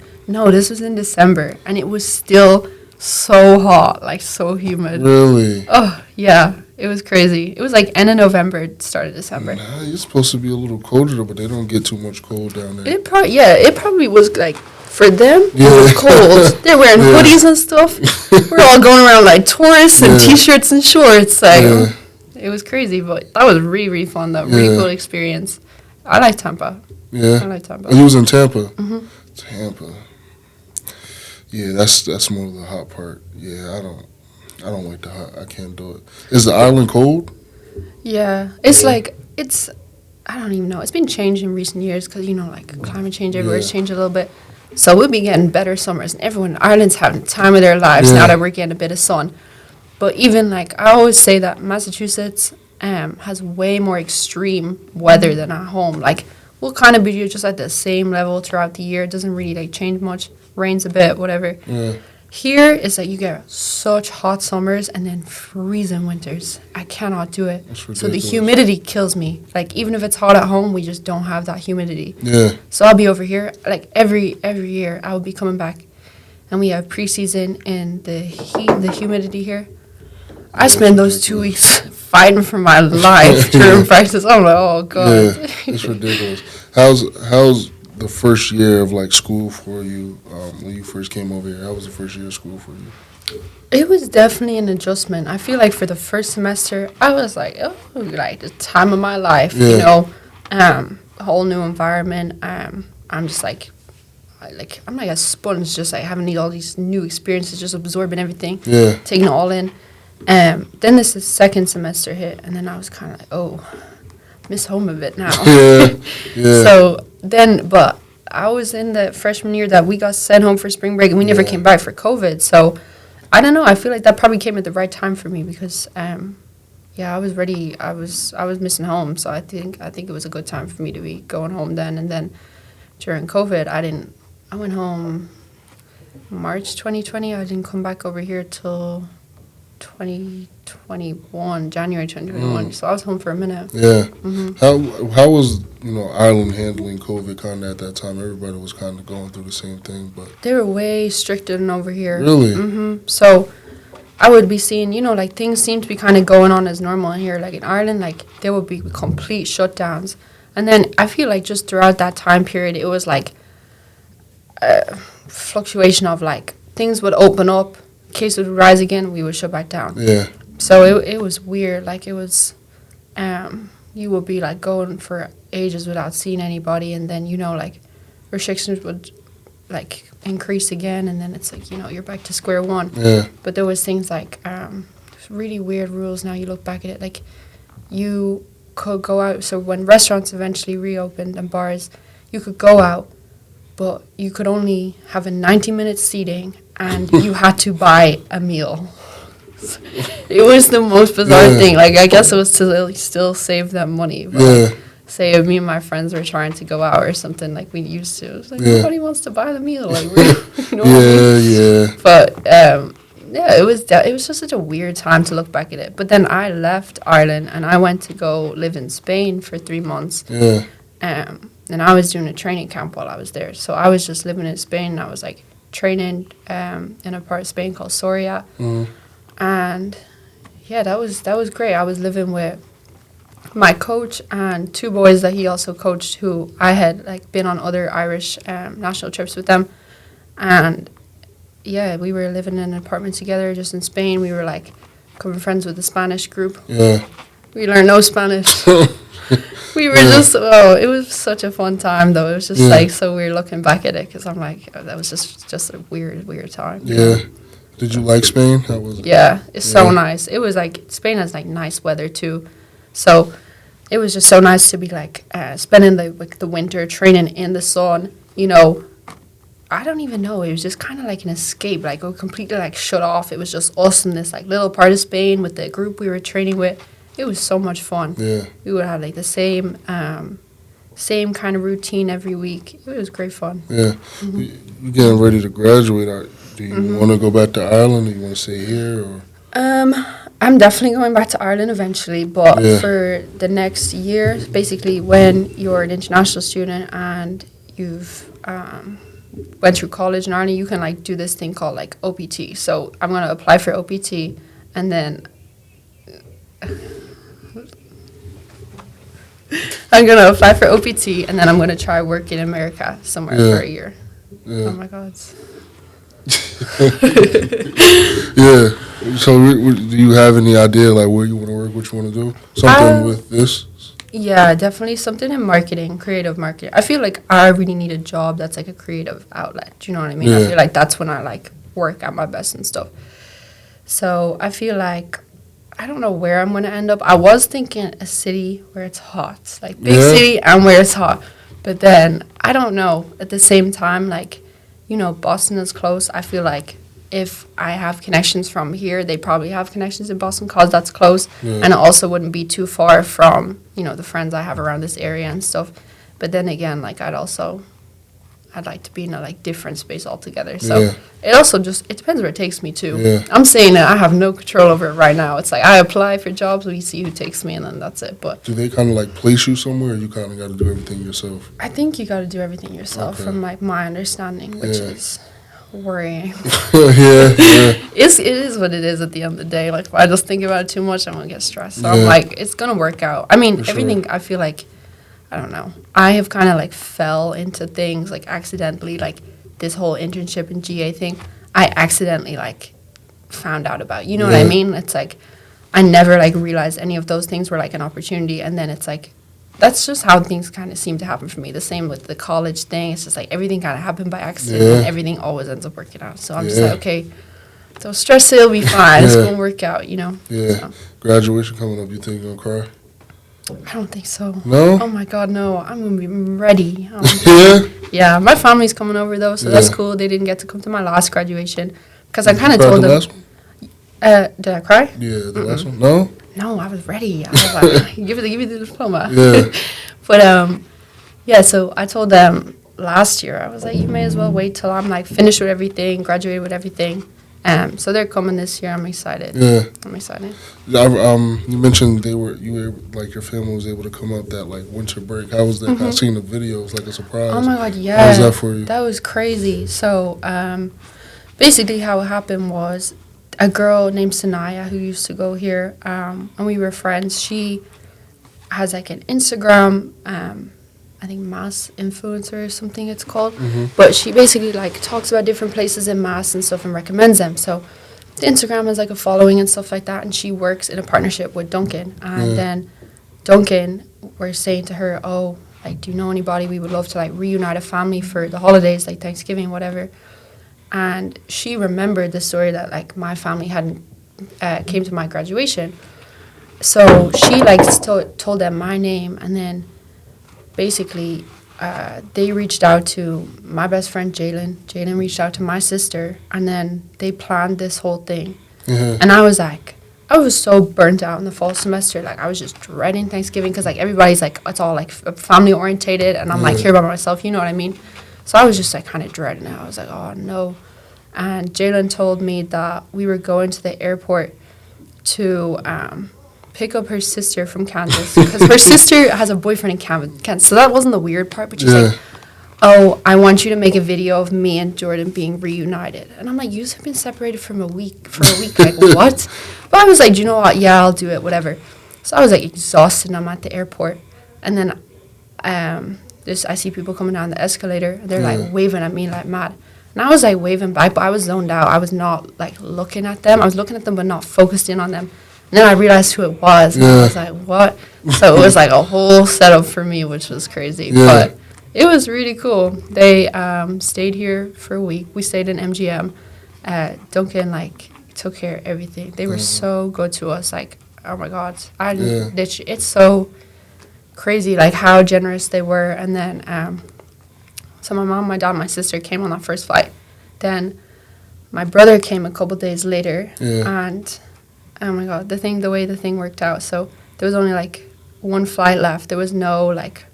This was in December, and it was still so hot, like so humid. Really? Oh yeah. It was crazy. It was like end of November, start of December. Nah, it's supposed to be a little colder, but they don't get too much cold down there. It probably was like, for them, it was cold. They're wearing hoodies and stuff. We're all going around like tourists and T-shirts and shorts. Like, it was crazy, but that was really, really fun, though. Really cool experience. I like Tampa. Yeah? I like Tampa. Oh, you was in Tampa? Mm-hmm. Tampa. Yeah, that's more of the hot part. Yeah, I don't like the hot. I can't do it. Is the island cold? Yeah. It's like, I don't even know. It's been changed in recent years because, like climate change everywhere has changed a little bit. So we'll be getting better summers. And everyone in Ireland's having the time of their lives now that we're getting a bit of sun. But even like, I always say that Massachusetts has way more extreme weather than at home. Like, we'll kind of be just at the same level throughout the year. It doesn't really like change much. Rains a bit, whatever. Yeah. Here, it's like you get such hot summers and then freezing winters. I cannot do it. So the humidity kills me. Like, even if it's hot at home, we just don't have that humidity. Yeah. So I'll be over here, like, every year, I will be coming back. And we have preseason and the heat and the humidity here. I spend those 2 weeks fighting for my life during practice. I'm like, oh, God. Yeah, it's ridiculous. How's the first year of like school for you when you first came over here? How was the first year of school for you? It was definitely an adjustment. I feel like for the first semester, I was like, oh, like the time of my life, a whole new environment. I'm just like, I'm like a sponge, just like having all these new experiences, just absorbing everything, taking it all in. Then this is second semester hit, and then I was kind of like, oh, miss home a bit now. So then, but I was in the freshman year that we got sent home for spring break, and we never came back for COVID. So I don't know. I feel like that probably came at the right time for me because, I was ready. I was missing home, so I think it was a good time for me to be going home then. And then during COVID, I went home March 2020. I didn't come back over here till 2021, January 2021. So I was home for a minute. Yeah. Mm-hmm. How was Ireland handling COVID kind of at that time? Everybody was kind of going through the same thing, but they were way stricter than over here. Really? Mm-hmm. So I would be seeing, like things seem to be kind of going on as normal in here. Like in Ireland, like there would be complete shutdowns, and then I feel like just throughout that time period, it was like a fluctuation of like things would open up. Case would rise again, we would shut back down. Yeah. So it was weird. Like it was, you would be like going for ages without seeing anybody, and then like restrictions would like increase again, and then it's like, you know, you're back to square one. Yeah. But there was things like really weird rules. Now you look back at it, like you could go out. So when restaurants eventually reopened and bars, you could go out, but you could only have a 90-minute seating, and you had to buy a meal. It was the most bizarre thing. Like, I guess it was to like, still save them money. But like, say if me and my friends were trying to go out or something like we used to, it was like nobody wants to buy the meal. Like, you know what I mean? But yeah, it was just such a weird time to look back at it. But then I left Ireland and I went to go live in Spain for 3 months. Yeah. And I was doing a training camp while I was there. So I was just living in Spain. And I was like training in a part of Spain called Soria. And yeah, that was great. I was living with my coach and 2 boys that he also coached, who I had like been on other Irish national trips with them. And yeah, we were living in an apartment together just in Spain. We were like becoming friends with the Spanish group. Yeah. We learned no Spanish. We were just, it was such a fun time though. It was just like so weird looking back at it, because I'm like, oh, that was just a weird time. Yeah. Did you like Spain? How was it? Yeah, it's so nice. It was like, Spain has like nice weather too. So it was just so nice to be like spending the winter training in the sun. You know, I don't even know. It was just kind of like an escape. Like, we completely like shut off. It was just us in this like little part of Spain with the group we were training with. It was so much fun. Yeah. We would have like the same kind of routine every week. It was great fun. Yeah. You getting ready to graduate? Do you want to go back to Ireland, or you want to stay here? Or? I'm definitely going back to Ireland eventually, but for the next year, basically when you're an international student and you've went through college in Ireland, you can like do this thing called like OPT. So I'm going to apply for OPT, and then I'm going to apply for OPT, and then I'm going to try work in America somewhere for a year. Yeah. Oh my God. Yeah. So do you have any idea like where you want to work, what you want to do? Something with this? Yeah, definitely something in marketing, creative marketing. I feel like I really need a job that's like a creative outlet. Do you know what I mean? Yeah. I feel like that's when I like work at my best and stuff. So I feel like I don't know where I'm going to end up. I was thinking a city where it's hot, like big city and where it's hot. But then I don't know. At the same time, like, you know, Boston is close. I feel like if I have connections from here, they probably have connections in Boston because that's close. Yeah. And it also wouldn't be too far from, you know, the friends I have around this area and stuff. But then again, like, I'd like to be in a, like, different space altogether. So it also just, it depends where it takes me to. Yeah. I'm saying that I have no control over it right now. It's like I apply for jobs, we see who takes me, and then that's it. But do they kind of, like, place you somewhere, or you kind of got to do everything yourself? I think you got to do everything yourself from, like, my understanding, which is worrying. It is what it is at the end of the day. Like, if I just think about it too much, I'm going to get stressed. So I'm like, it's going to work out. I mean, everything, I feel like, I don't know. I have kind of like fell into things like accidentally, like this whole internship and GA thing. I accidentally like found out about. You know what I mean? It's like I never like realized any of those things were like an opportunity, and then it's like that's just how things kind of seem to happen for me. The same with the college thing. It's just like everything kind of happened by accident, and everything always ends up working out. So I'm just like, okay, don't stress. It'll be fine. It's gonna work out. You know. Yeah. So. Graduation coming up. You think you're gonna cry? I don't think so. No? Oh my God, no. I'm going to be ready. Yeah, my family's coming over though, so that's cool. They didn't get to come to my last graduation because I kind of told them. Last one? Did I cry? Yeah, the last one. No? No, I was ready. I was like, give me the diploma. Yeah. But yeah, so I told them last year, I was like, you may as well wait till I'm like finished with everything, graduated with everything. So they're coming this year. I'm excited. Yeah, I'm excited. You mentioned you were like your family was able to come up that like winter break. How was that? I've seen the videos, like a surprise. Oh my God, yeah. How was that for you? That was crazy. So basically, how it happened was a girl named Sanaya who used to go here, and we were friends. She has like an Instagram. I think Mass Influencer or something it's called. But she basically like talks about different places in Mass and stuff and recommends them. So the Instagram has like a following and stuff like that, and she works in a partnership with Duncan. And then Duncan were saying to her, oh, like, do you know anybody? We would love to, like, reunite a family for the holidays, like Thanksgiving, whatever. And she remembered the story that, like, my family hadn't came to my graduation. So she, like, told them my name, and then basically they reached out to my best friend, Jalen. Jalen reached out to my sister, and then they planned this whole thing. And I was so burnt out in the fall semester. Like, I was just dreading Thanksgiving because, like, everybody's, like, it's all, like, family orientated, and I'm, like, here by myself, you know what I mean? So I was just, like, kind of dreading it. I was like, oh, no. And Jalen told me that we were going to the airport to pick up her sister from Kansas because her sister has a boyfriend in Kansas. So that wasn't the weird part, but she's like, oh, I want you to make a video of me and Jordan being reunited. And I'm like, you have been separated for a week. Like, what? But I was like, you know what? Yeah, I'll do it, whatever. So I was, like, exhausted, and I'm at the airport. And then I see people coming down the escalator. They're, like, waving at me like mad. And I was, like, waving back, but I was zoned out. I was not, like, looking at them. I was looking at them but not focused in on them. And then I realized who it was, and I was like, what? So it was, like, a whole setup for me, which was crazy. But it was really cool. They stayed here for a week. We stayed in MGM. Duncan, like, took care of everything. They were so good to us. Like, oh, my God. It's so crazy, like, how generous they were. And then, so my mom, my dad, and my sister came on that first flight. Then my brother came a couple days later. And, oh, my God, the way the thing worked out. So there was only, like, one flight left. There was no, like,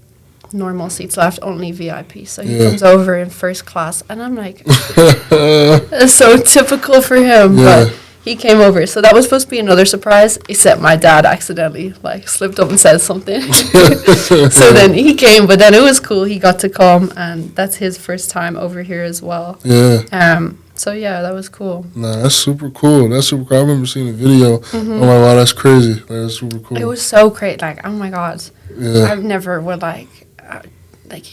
normal seats left, only VIP. So he comes over in first class, and I'm like, that's so typical for him. But he came over, so that was supposed to be another surprise, except my dad accidentally, like, slipped up and said something. So then he came, but then it was cool. He got to come, and that's his first time over here as well. So yeah, that was cool. Nah, that's super cool. I remember seeing the video. Oh my God, that's crazy. That's super cool. It was so great. Like, oh my God. I've never would, like,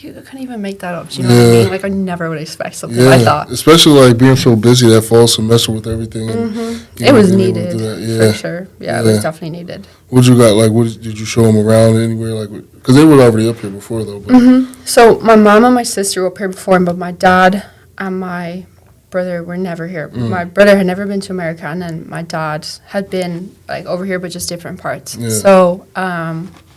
you couldn't even make that up. Do you know what I mean? Like, I never would expect something like that. Especially, like, being so busy that fall semester with everything. And, it was needed, for sure. Yeah, it was definitely needed. What you got? Like, did you show them around anywhere? Like, because they were already up here before, though. But. So my mom and my sister were up here before, but my dad and my brother were never here. My brother had never been to America, and then my dad had been, like, over here, but just different parts. So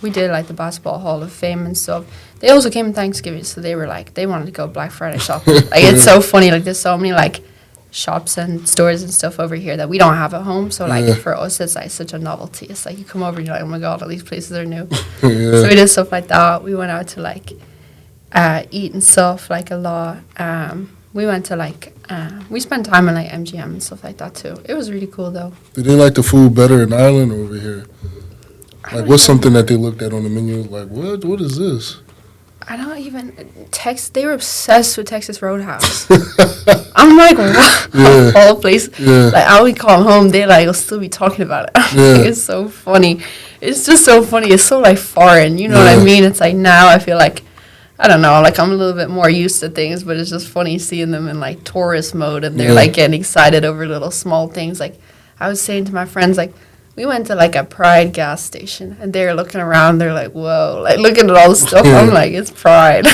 we did, like, the Basketball Hall of Fame and stuff. They also came on Thanksgiving, so they were, like, they wanted to go Black Friday shopping. Like, it's so funny. Like, there's so many, like, shops and stores and stuff over here that we don't have at home. So, like, for us, it's, like, such a novelty. It's, like, you come over and you're like, oh, my God, all these places are new. So we did stuff like that. We went out to, like, eat and stuff, like, a lot. We went to, like, we spent time in, like, MGM and stuff like that, too. It was really cool, though. Did they like the food better in Ireland or over here? Like, what's something that they looked at on the menu? Like, what is this? I don't even they were obsessed with Texas Roadhouse. I'm like, what? Of all places. Like, I would call home, they, like, will still be talking about it. Like, it's so funny. It's just so funny. It's so, like, foreign. You know what I mean? It's like, now I feel like, I don't know, like, I'm a little bit more used to things, but it's just funny seeing them in, like, tourist mode, and they're, like, getting excited over little small things. Like, I was saying to my friends, like, we went to, like, a Pride gas station, and they were looking around. They're like, whoa, like, looking at all the stuff. I'm like, it's Pride.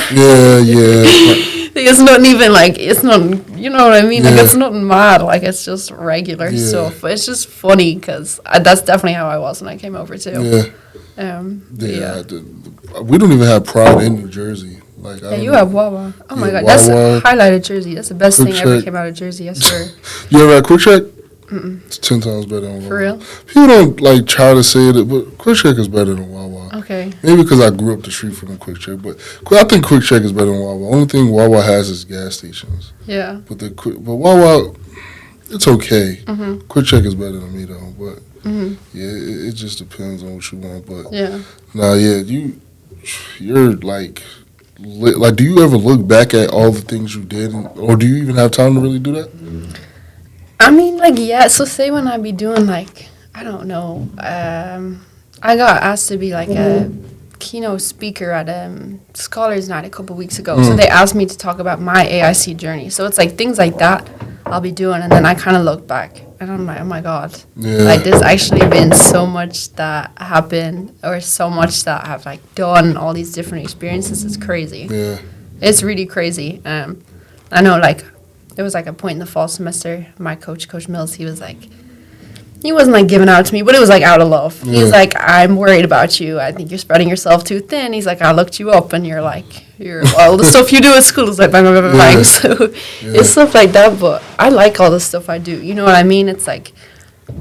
It's not even, like, it's not, you know what I mean? Like, it's nothing mad. Like, it's just regular stuff. But it's just funny because that's definitely how I was when I came over, too. We don't even have Pride in New Jersey. Like, you have Wawa. Oh, my God. That's a highlighted Jersey. That's the best thing ever came out of Jersey. Yes, sir. You ever had Quick Check? It's 10 times better than Wawa. For real? People don't, like, try to say it, but Quick Check is better than Wawa. Okay. Maybe because I grew up the street from a Quick Check, but I think Quick Check is better than Wawa. Only thing Wawa has is gas stations. Yeah. But Wawa, it's okay. Quick Check is better than me, though. But it just depends on what you want. But you're like, do you ever look back at all the things you did, or do you even have time to really do that? I mean, like, yeah. So say when I be doing, like, I don't know, I got asked to be, like, a keynote speaker at Scholars Night a couple weeks ago. So they asked me to talk about my AIC journey. So it's, like, things like that I'll be doing, and then I kind of look back, and I'm like, oh my God. Yeah. Like, there's actually been so much that happened, or so much that I've, like, done, all these different experiences. It's crazy. Yeah. It's really crazy. I know, like, there was, like, a point in the fall semester, my coach, Coach Mills, he was like, he wasn't, like, giving out to me, but it was, like, out of love. Yeah. He's like, I'm worried about you. I think you're spreading yourself too thin. He's like, I looked you up, and you're, like, all the stuff you do at school is, like, bang, bang, bang, bang. Yeah. So Yeah. it's stuff like that, but I like all the stuff I do. You know what I mean? It's, like,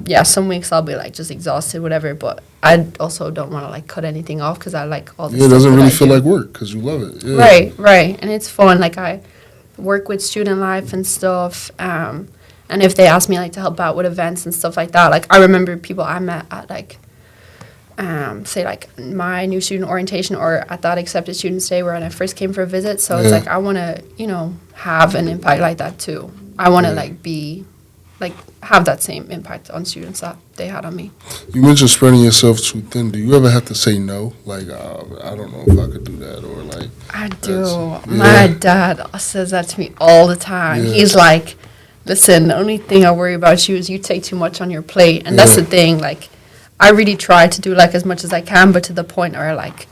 yeah, some weeks I'll be, like, just exhausted, whatever, but I also don't want to, like, cut anything off because I like all the Yeah, it stuff doesn't that really I feel do. like work because you love it. Yeah. Right. And it's fun. Like, I work with student life and stuff. And if they ask me, like, to help out with events and stuff like that, like, I remember people I met at, like, say, like, my new student orientation or at that accepted students day when I first came for a visit. So it's Yeah. like, I want to, you know, have an impact like that, too. I want to, Yeah. like, be, like, have that same impact on students that they had on me. You mentioned spreading yourself too thin. Do you ever have to say no? Like, I don't know if I could do that, or like. I do. Yeah. My dad says that to me all the time. Yeah. He's like, listen, the only thing I worry about you is you take too much on your plate. And that's Yeah. the thing. Like, I really try to do, like, as much as I can, but to the point where, like,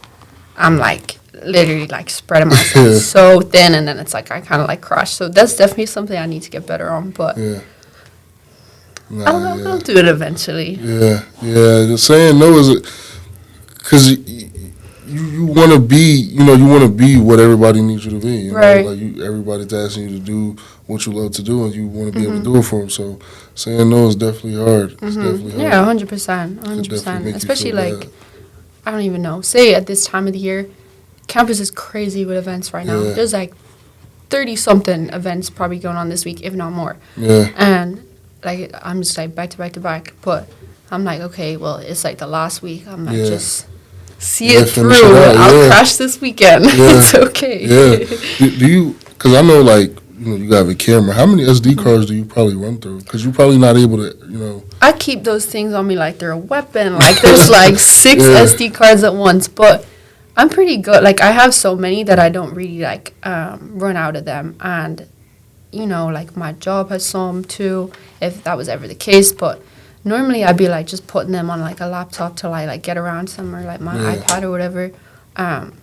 I'm, like, literally, like, spreading myself Yeah. so thin. And then it's, like, I kind of, like, crash. So that's definitely something I need to get better on. But Yeah. Nah, I'll do it eventually. Yeah. Just saying no is because you want to be, you want to be what everybody needs you to be. You know? Right. Like everybody's asking you to do what you love to do, and you want to be able to do it for them. So saying no is definitely hard. It's definitely hard. Yeah, 100%. Could definitely make you 100%. Especially, feel like, bad. I don't even know. Say at this time of the year, campus is crazy with events right now. Yeah. There's like 30-something events probably going on this week, if not more. Yeah. And like I'm just like back to back to back. But I'm like, okay, well, it's like the last week. I'm like, Yeah. just see Yeah, it through. finish it out, I'll yeah. crash this weekend. Yeah. It's okay. Yeah. Do you? Because I know, like, you got a camera. How many SD cards do you probably run through? Because you're probably not able to, I keep those things on me like they're a weapon. Like there's like 6 Yeah. SD cards at once, but I'm pretty good. Like I have so many that I don't really like run out of them. And like my job has some too, if that was ever the case. But normally I'd be like just putting them on like a laptop till I like get around somewhere, like my Yeah. iPad or whatever.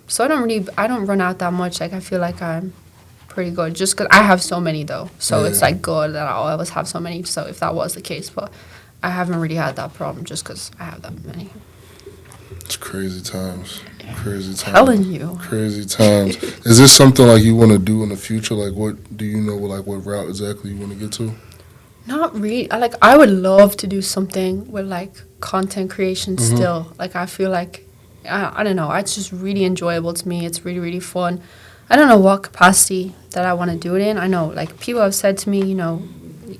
So I don't run out that much. Like I feel like I'm pretty good just because I have so many though. So it's Yeah. like good that I always have so many. So if that was the case, but I haven't really had that problem just because I have that many. It's crazy times. Crazy times. Telling you. Crazy times. Is this something like you want to do in the future? Like, what do you know? Like, what route exactly you want to get to? Not really. I would love to do something with like content creation Mm-hmm. still. Like I feel like I don't know. It's just really enjoyable to me. It's really really fun. I don't know what capacity that I want to do it in. I know like people have said to me,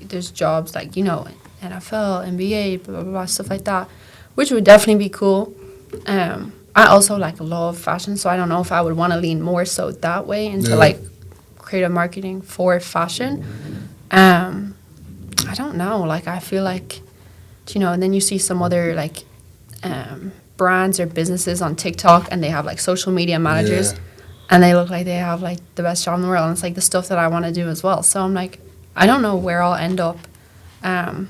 there's jobs like NFL, NBA, blah blah blah stuff like that, which would definitely be cool. I also like love fashion, so I don't know if I would want to lean more so that way into Yeah. like creative marketing for fashion. I don't know. Like I feel like, and then you see some other like brands or businesses on TikTok, and they have like social media managers, Yeah. and they look like they have like the best job in the world, and it's like the stuff that I want to do as well. So I'm like, I don't know where I'll end up. But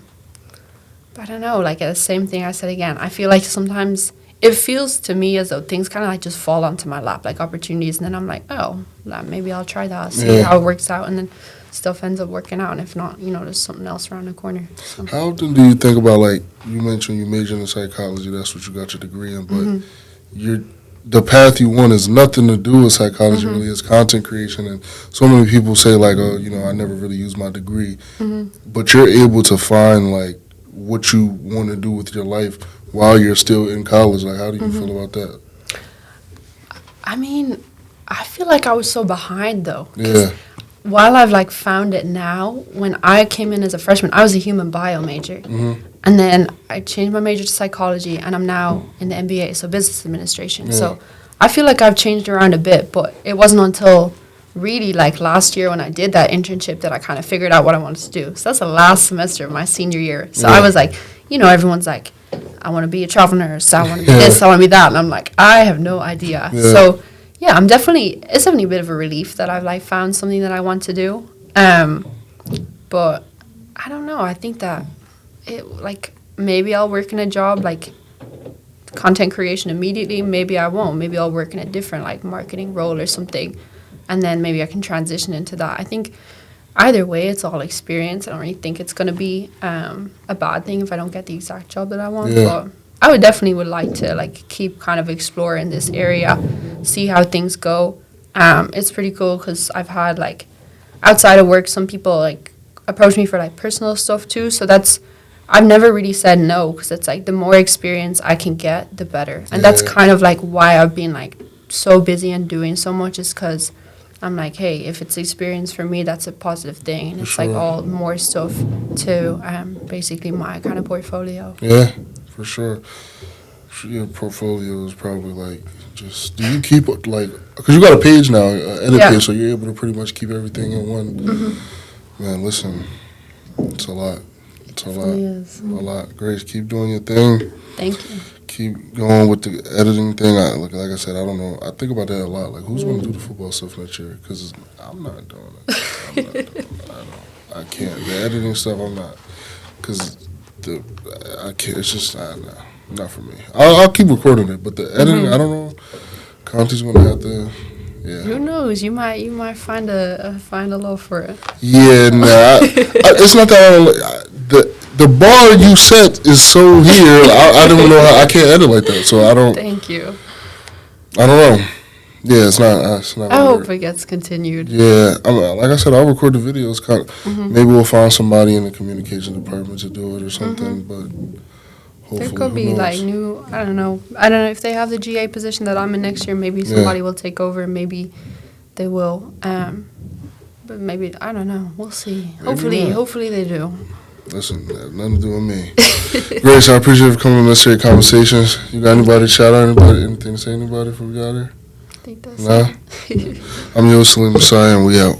I don't know. Like the same thing I said again. I feel like sometimes it feels to me as though things kind of like just fall onto my lap, like opportunities, and then I'm like, oh, maybe I'll try that, see Yeah. how it works out, and then stuff ends up working out. And if not, there's something else around the corner. So. How often do you think about, like, you mentioned you majored in psychology, that's what you got your degree in, but the path you want is nothing to do with psychology, really. It's content creation, and so many people say, like, oh, I never really used my degree. But you're able to find, like, what you want to do with your life while you're still in college. Like, how do you feel about that? I mean, I feel like I was so behind, though. 'Cause Yeah. while I've, like, found it now, when I came in as a freshman, I was a human bio major. And then I changed my major to psychology, and I'm now in the MBA, so business administration. Yeah. So I feel like I've changed around a bit, but it wasn't until really, like, last year when I did that internship that I kind of figured out what I wanted to do. So that's the last semester of my senior year. So Yeah. I was like, everyone's like, I want to be a travel nurse, I want to be Yeah. this, I want to be that. And I'm like, I have no idea. Yeah. So yeah, it's definitely a bit of a relief that I've like found something that I want to do. But I don't know. I think that like maybe I'll work in a job like content creation immediately. Maybe I won't. Maybe I'll work in a different like marketing role or something, and then maybe I can transition into that. I think either way, it's all experience. I don't really think it's gonna be a bad thing if I don't get the exact job that I want. Yeah. But I would like to like keep kind of exploring this area, see how things go. It's pretty cool because I've had like outside of work, some people like approach me for like personal stuff too. So I've never really said no because it's like the more experience I can get, the better. And that's kind of like why I've been like so busy and doing so much is because I'm like, hey, if it's experience for me, that's a positive thing. And it's like all more stuff to basically my kind of portfolio. Yeah, for sure. Your portfolio is probably like just, do you keep like, because you got a page now, edit page, so you're able to pretty much keep everything in one. Mm-hmm. Man, listen, it's a lot. It's a lot. Is. A lot. Grace, keep doing your thing. Thank you. Keep going with the editing thing. Like I said, I don't know. I think about that a lot. Like, who's going to do the football stuff next year? Because I'm not doing it. I can't. The editing stuff, I'm not. Because I can't. It's just not for me. I'll keep recording it, but the editing, I don't know. Conti's going to have to. Yeah. Who knows? You might find a love for it. Yeah, nah. It's not that the bar you set is so here. I don't know how I can't edit like that. So I don't. Thank you. I don't know. Yeah, it's not. I hope it gets continued. Yeah, like I said, I'll record the videos. Maybe we'll find somebody in the communication department to do it or something. But hopefully, there could be like new. I don't know if they have the GA position that I'm in next year. Maybe somebody will take over. Maybe they will. But maybe I don't know. We'll see. Hopefully they do. Listen, nothing to do with me. Grace, I appreciate you for coming on Necessary Conversations. You got anybody to shout out? Anything to say anybody before we got here? I think that's Nah? I'm your Saleem, and we out.